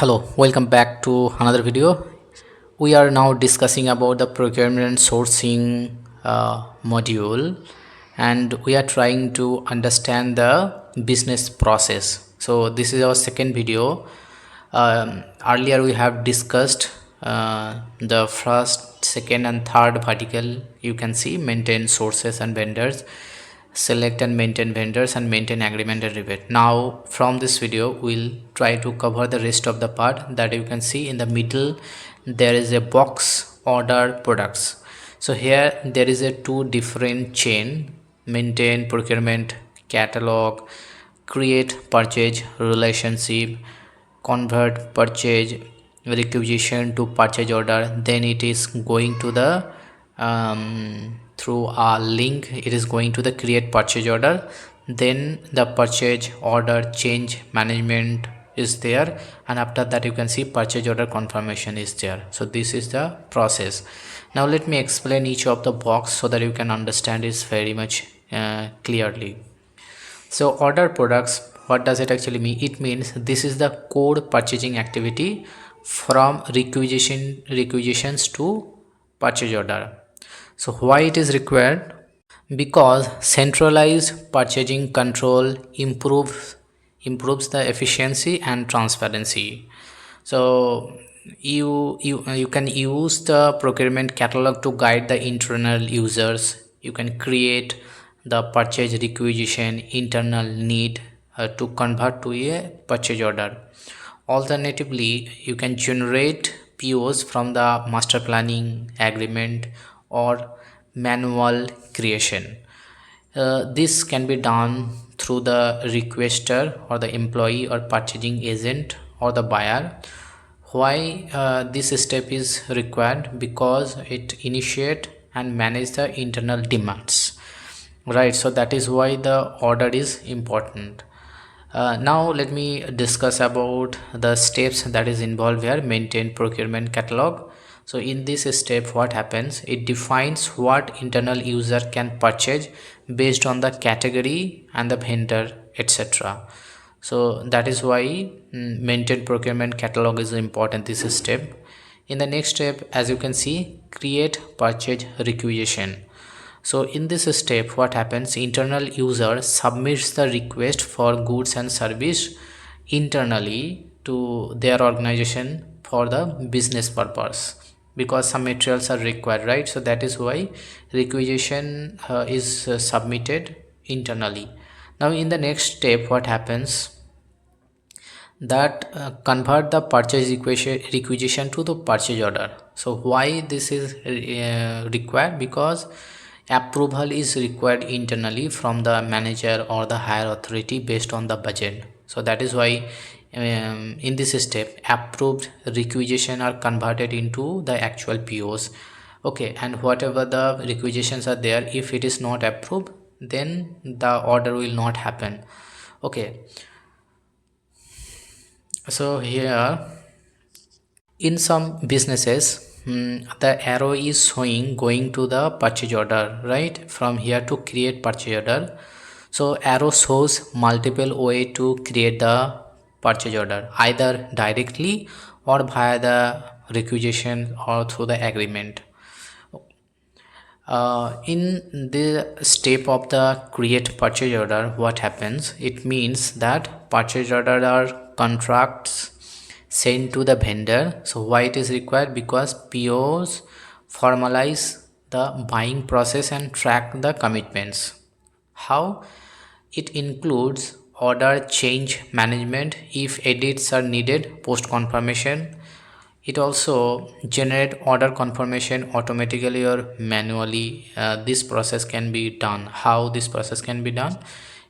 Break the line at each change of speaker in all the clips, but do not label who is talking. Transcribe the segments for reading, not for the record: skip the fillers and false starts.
Hello, welcome back to another video. We are now discussing about the procurement and sourcing module, and we are trying to understand the business process. So this is our second video. Earlier we have discussed the first, second and third vertical. You can see maintain sources and vendors, select and maintain vendors, and maintain agreement and rebate. Now from this video we'll try to cover the rest of the part. That you can see in the middle there is a box, order, products. So here there is a two different chain: maintain, procurement, catalog, create, purchase, relationship, convert, purchase, requisition to purchase order. Then it is going to the through a link, it is going to the create purchase order. Then the purchase order change management is there, and after that you can see purchase order confirmation is there. So this is the process. Now let me explain each of the box so that you can understand it very much clearly. So order products, what does it actually mean? It means this is the core purchasing activity from requisitions to purchase order. So why it is required? Because centralized purchasing control improves the efficiency and transparency. So you can use the procurement catalog to guide the internal users. You can create the purchase requisition internal need to convert to a purchase order. Alternatively, you can generate POs from the master planning agreement or manual creation. This can be done through the requester or the employee or purchasing agent or the buyer. Why this step is required? Because it initiate and manage the internal demands, right? So that is why the order is important. Now let me discuss about the steps that is involved here. Maintain procurement catalog. So in this step what happens, it defines what internal user can purchase based on the category and the vendor, etc. So that is why maintain procurement catalog is important, this step. In the next step, as you can see, create purchase requisition. So in this step what happens, internal user submits the request for goods and service internally to their organization for the business purpose, because some materials are required, right? So that is why requisition is submitted internally. Now in the next step what happens, that convert the purchase requisition to the purchase order. So why this is required? Because approval is required internally from the manager or the higher authority based on the budget. So that is why in this step approved requisition are converted into the actual POs. Okay, and whatever the requisitions are there, if it is not approved, then the order will not happen. Okay, so here in some businesses the arrow is showing going to the purchase order, right? From here to create purchase order. So arrow shows multiple way to create the purchase order, either directly or via the requisition or through the agreement. In the step of the create purchase order, what happens? It means that purchase order are contracts sent to the vendor. So why it is required? Because POs formalize the buying process and track the commitments. How? It includes order change management if edits are needed post confirmation. It also generate order confirmation automatically or manually. This process can be done. How this process can be done?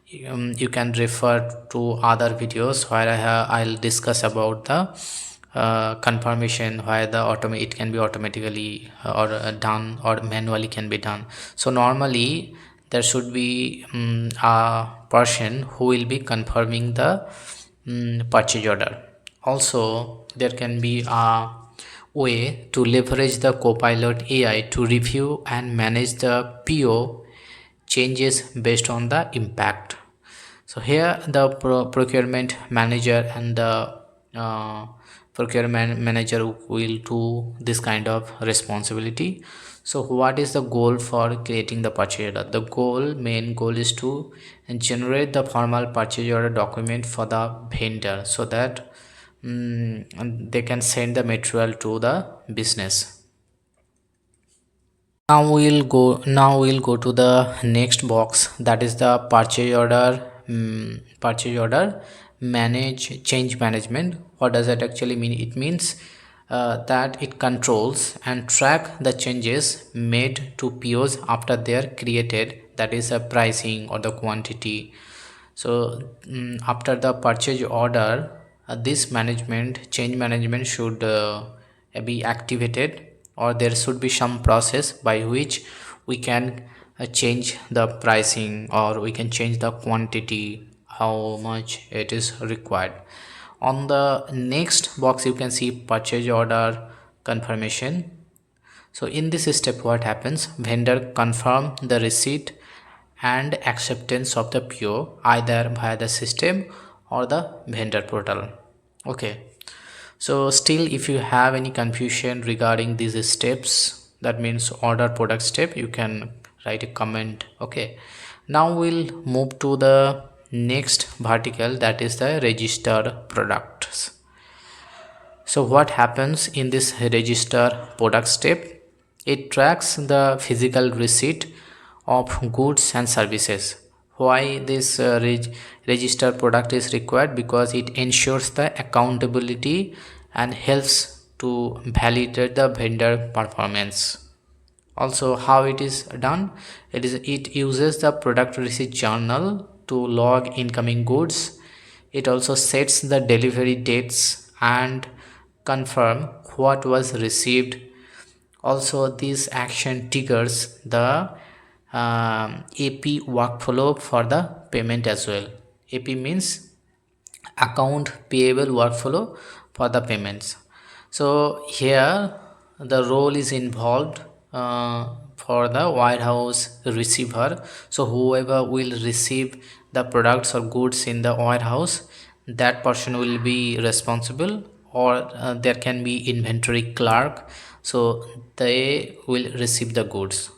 You can refer to other videos where I'll discuss about the confirmation, where it can be automatically or done or manually can be done. So normally there should be a person who will be confirming the purchase order. Also there can be a way to leverage the Copilot AI to review and manage the PO changes based on the impact. So here the procurement manager and the uh, procurement manager will do this kind of responsibility. So what is the goal for creating the purchase order? The main goal is to generate the formal purchase order document for the vendor, so that and they can send the material to the business. Now we'll go to the next box, that is the purchase order manage change management. What does that actually mean? It means that it controls and track the changes made to POs after they are created, that is a pricing or the quantity. So after the purchase order, this change management should be activated, or there should be some process by which we can change the pricing, or we can change the quantity, how much it is required. On the next box you can see purchase order confirmation. So in this step what happens, vendor confirm the receipt and acceptance of the PO either via the system or the vendor portal. Okay, so still if you have any confusion regarding these steps, that means order product step, you can write a comment. Okay, now we'll move to the next vertical, that is the register products. So what happens in this register product step? It tracks the physical receipt of goods and services. Why this register product is required? Because it ensures the accountability and helps to validate the vendor performance. Also, how it is done? It uses the product receipt journal to log incoming goods. It also sets the delivery dates and confirm what was received. Also, this action triggers the AP workflow for the payment as well. AP means account payable workflow for the payments. So here the role is involved for the warehouse receiver. So whoever will receive the products or goods in the warehouse, that person will be responsible, or there can be inventory clerk, so they will receive the goods.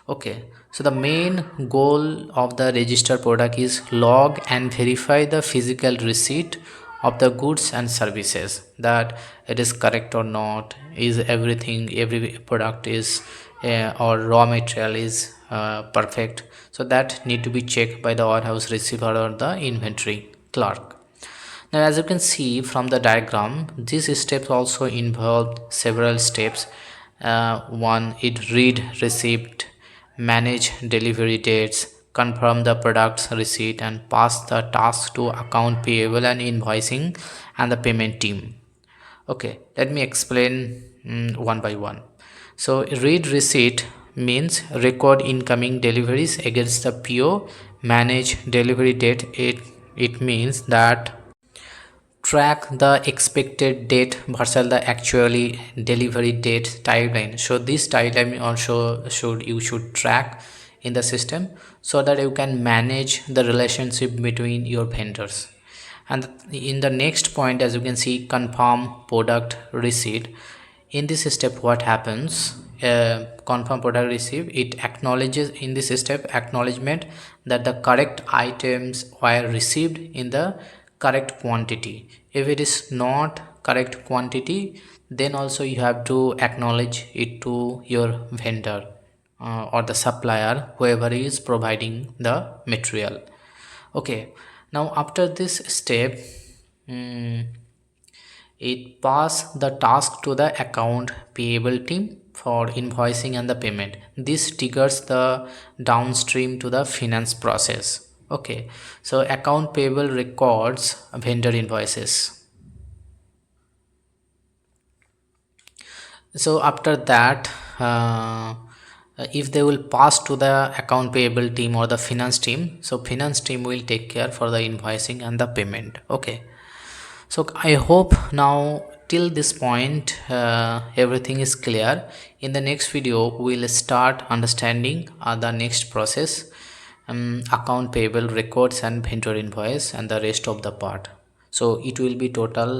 Okay, so the main goal of the register product is log and verify the physical receipt of the goods and services, that it is correct or not, is every product is or raw material is perfect. So that need to be checked by the warehouse receiver or the inventory clerk. Now as you can see from the diagram, these steps also involve several steps. One, it read receipt, manage delivery dates, confirm the product's receipt, and pass the task to account payable and invoicing and the payment team. Okay, let me explain one by one. So read receipt means record incoming deliveries against the PO. Manage delivery date, it means that track the expected date versus the actually delivery date timeline. So this timeline also should track in the system, so that you can manage the relationship between your vendors. And in the next point, as you can see, confirm product receipt. In this step what happens, confirm product receipt, it acknowledges, in this step, acknowledgement that the correct items were received in the correct quantity. If it is not correct quantity, then also you have to acknowledge it to your vendor or the supplier, whoever is providing the material. Okay, now after this step, it pass the task to the account payable team for invoicing and the payment. This triggers the downstream to the finance process. Okay, so account payable records vendor invoices. So after that, if they will pass to the account payable team or the finance team, so finance team will take care for the invoicing and the payment. Okay, so I hope now till this point everything is clear. In the next video we will start understanding the next process, account payable records and vendor invoice and the rest of the part. So it will be total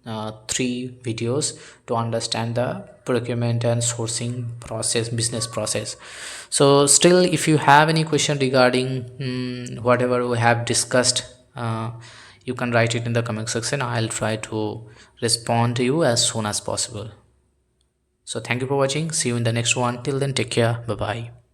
3 videos to understand the procurement and sourcing process, business process. So still, if you have any question regarding whatever we have discussed, you can write it in the comment section. I'll try to respond to you as soon as possible. So thank you for watching. See you in the next one. Till then, take care. Bye bye.